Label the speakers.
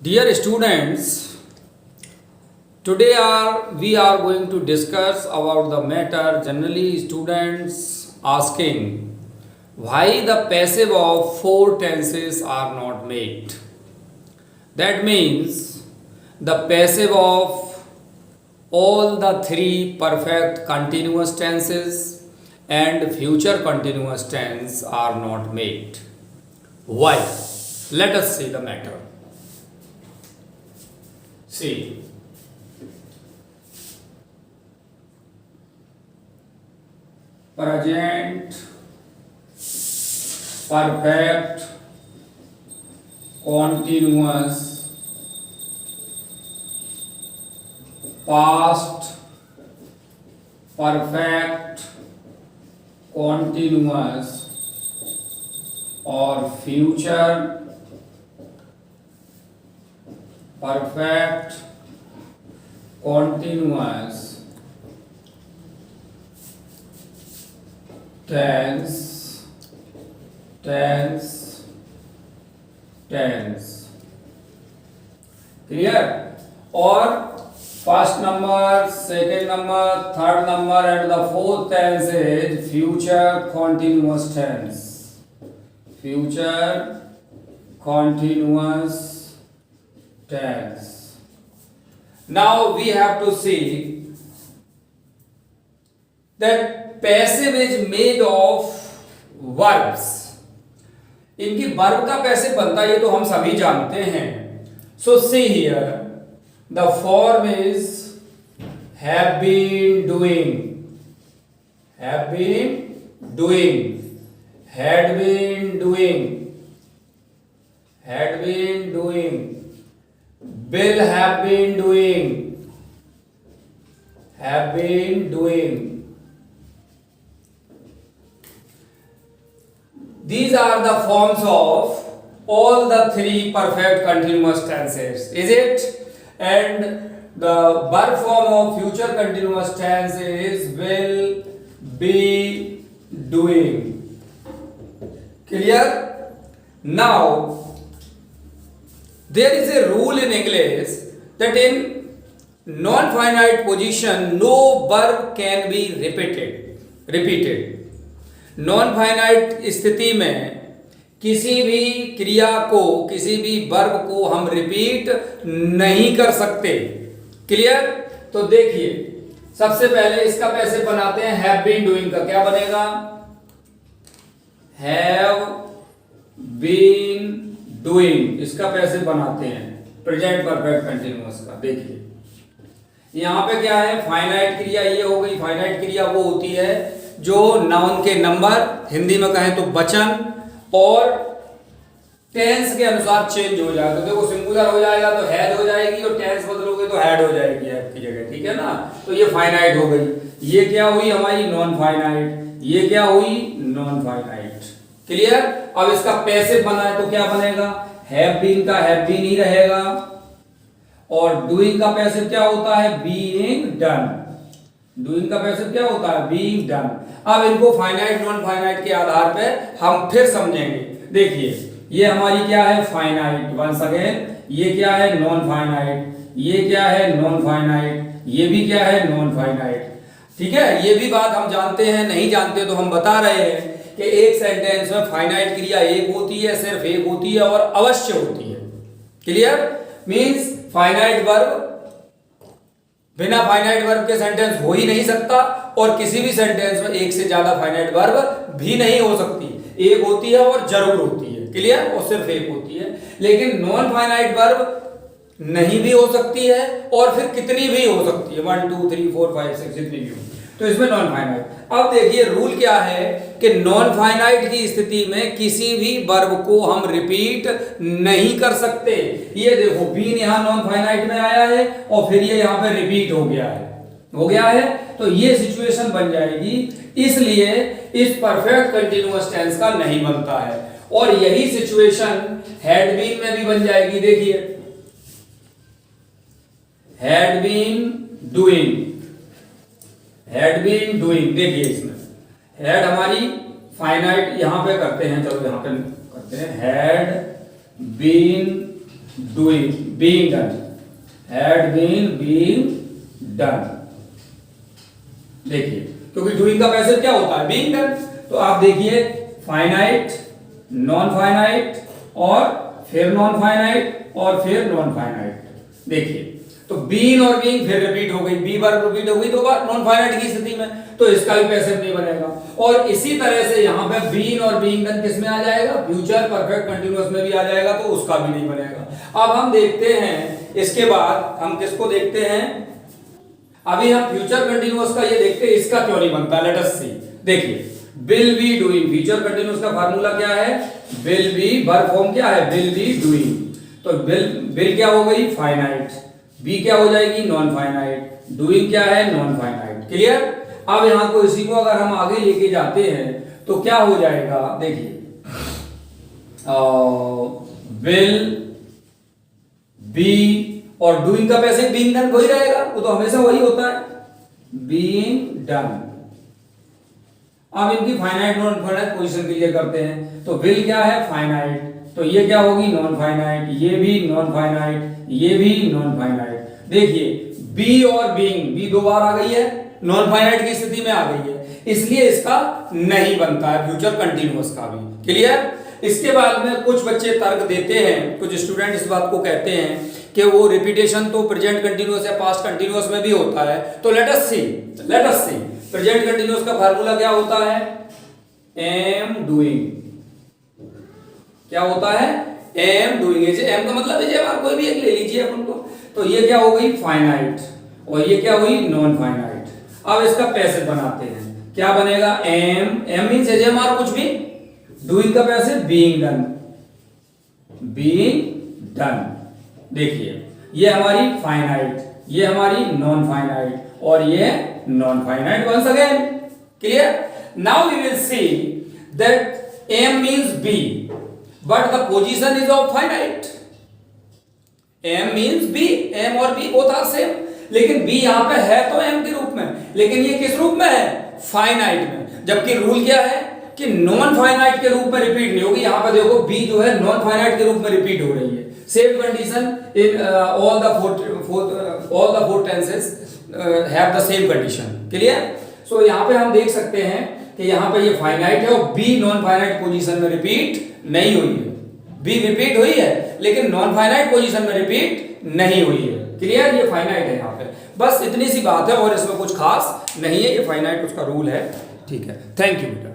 Speaker 1: Dear students, we are going to discuss about the matter generally students asking why the passive of four tenses are not made. That means the passive of all the three perfect continuous tenses and future continuous tense are not made. Why? Let us see the matter. See, present perfect continuous past perfect continuous और future perfect continuous tense clear और first number, second number, third number and the fourth tense is future continuous tense. Future continuous tense. Now we have to see that passive is made of verbs. इनकी verb का passive बनता है ये तो हम सभी जानते हैं. So see here, the form is have been doing, had been doing, will have been doing. These are the forms of all the three perfect continuous tenses, is it? And the verb form of future continuous tense is will be doing. Clear? Now, there is a rule in English that in non-finite position, no verb can be repeated. Non-finite स्थिति में किसी भी क्रिया को, किसी भी verb को हम रिपीट नहीं कर सकते. क्लियर? तो देखिए, सबसे पहले इसका पैसे बनाते हैं. हैव बीन डूइंग का क्या बनेगा? Have been doing. इसका पैसे बनाते हैं प्रेजेंट परफेक्ट कंटिन्यूअस का. देखिए यहां पे क्या है? फाइनाइट क्रिया ये हो गई. फाइनाइट क्रिया वो होती है जो नाउन के नंबर, हिंदी में कहें तो वचन, और टेंस के अनुसार चेंज हो जाए. तो देखो सिंगुलर हो जाएगा तो हैड हो जाएगी और टेंस बदलोगे तो हैड हो जाएगी हैव की जगह. ठीक है ना? तो ये फाइनाइट हो गई. ये क्या हुई हमारी? Non finite. ये क्या हुई? Non finite. क्लियर? अब इसका पैसिव बना है तो क्या बनेगा? हैव बीन का हैव बीन ही रहेगा. और डूइंग का पैसिव क्या होता है? Being done. डूइंग का पैसिव क्या होता है? Being done. अब इनको फाइनाइट नॉन फाइनाइट के आधार पे हम फिर समझेंगे. देखिए ये हमारी क्या है? फाइनाइट. वंस अगेन ये क्या है? Non finite. ये क्या है? Non finite. ये भी क्या है? Non finite. ठीक है? ये भी बात हम जानते हैं. नहीं जानते तो हम बता रहे हैं कि एक सेंटेंस में फाइनाइट क्रिया एक होती है, सिर्फ एक होती है और अवश्य होती है. क्लियर? मीन्स फाइनाइट वर्ब बिना फाइनाइट वर्ब के सेंटेंस हो ही नहीं सकता, और किसी भी सेंटेंस में एक से ज्यादा फाइनाइट वर्ब भी नहीं हो सकती. एक होती है और जरूर होती है. क्लियर? और सिर्फ एक होती है. लेकिन नॉन फाइनाइट वर्ब नहीं भी हो सकती है और फिर कितनी भी हो सकती है. 1 2 3 4 5 6 जितनी भी हो. तो इसमें नॉन फाइनाइट. अब देखिए रूल क्या है कि नॉन फाइनाइट की स्थिति में किसी भी वर्ब को हम रिपीट नहीं कर सकते. ये देखो बीन यहां नॉन फाइनाइट में आया है और फिर ये यहां पे रिपीट हो गया है. तो ये सिचुएशन बन जाएगी. इसलिए इस परफेक्ट कंटिन्यूअस टेंस का नहीं बनता है. और यही सिचुएशन हैड बीन में भी बन जाएगी. देखिए हैड बीन डूइंग, देखिए इसमें हैड हमारी फाइनाइट यहां पे करते हैं. चलो यहां पे करते हैं. Had been doing being done, had been being done. देखिए क्योंकि डूइंग का पैसिव क्या होता है, बीइंग डन। तो आप देखिए फाइनाइट, नॉन फाइनाइट और फिर नॉन फाइनाइट और फिर नॉन फाइनाइट। देखिए तो बीन और बीइंग फिर रिपीट हो गई, बी बार रिपीट हो गई दो बार नॉन फाइनाइट की स्थिति में, तो इसका भी पैसिव नहीं बनेगा। और इसी तरह से यहां पे बीन और बीइंग डन किस में आ जाएगा, फ्यूचर परफेक्ट कंटीन्यूअस में भी आ जाएगा, तो उसका भी नहीं बनेगा। अब हम देखते हैं इसके बाद हम किसको देखते हैं, अभी हम फ्यूचर कंटीन्यूअस का ये देखते हैं इसका क्यों नहीं बनता। लेट अस सी। देखिए will be doing, future continuous का फार्मूला क्या है, विल बी, वर्ब फॉर्म क्या है, विल बी डूइंग। तो विल क्या हो गई, फाइनाइट, बी क्या हो जाएगी, नॉन फाइनाइट, डूइंग क्या है, नॉन फाइनाइट। क्लियर। अब यहां को इसी को अगर हम आगे लेके जाते हैं तो क्या हो जाएगा, देखिए विल बी और डूइंग का पैसे बीइंग डन वही रहेगा, वो तो हमेशा वही होता है, बीइंग डन। अब इनकी finite non finite position clear करते हैं। तो विल क्या है, फाइनाइट, तो ये क्या होगी, नॉन फाइनाइट, ये भी नॉन फाइनाइट, ये भी नॉन फाइनाइट। देखिए बी और बीइंग, बी दो बार आ गई है, नॉन फाइनाइट की स्थिति में आ गई है, इसलिए इसका नहीं बनता है फ्यूचर कंटीन्यूअस का भी। क्लियर। इसके बाद में कुछ बच्चे तर्क देते हैं, कुछ स्टूडेंट इस बात को कहते हैं कि वो रिपीटेशन तो प्रेजेंट कंटीन्यूअस या पास्ट कंटीन्यूअस में भी होता है। तो लेट अस सी प्रेजेंट कंटीन्यूअस का फार्मूला क्या होता है, एम डूइंग। क्या होता है, एम डूइंग। एम का मतलब है कोई भी एक ले लीजिए अपन को। तो ये क्या हो गई, फाइनाइट, और ये क्या हुई, नॉन फाइनाइट। अब इसका पैसिव बनाते हैं, क्या बनेगा, एम मींस एजेमार कुछ भी, डूइंग का passive being done, being done. देखिए ये हमारी फाइनाइट, ये हमारी नॉन फाइनाइट, और ये non finite once again. Clear. Now we will see that M means B but the position is of finite. M means B, M और B both are same, लेकिन B यहां पे है तो एम के रूप में, लेकिन ये किस रूप में है, फाइनाइट में। जबकि रूल क्या है कि नॉन फाइनाइट के रूप में रिपीट नहीं होगी। यहां पर देखो बी जो है नॉन फाइनाइट के रूप में रिपीट हो रही है। Same condition in all the four tenses have the same condition. Clear. So यहां पे हम देख सकते हैं कि यहां पे ये फाइनाइट है और बी नॉन फाइनाइट पोजीशन में रिपीट नहीं हुई है। बी रिपीट हुई है लेकिन नॉन फाइनाइट पोजीशन में रिपीट नहीं हुई है। क्लियर। ये फाइनाइट है यहां पे, बस इतनी सी बात है और इसमें कुछ खास नहीं है, ये फाइनाइट उसका रूल है। ठीक है, थैंक यू बेटा।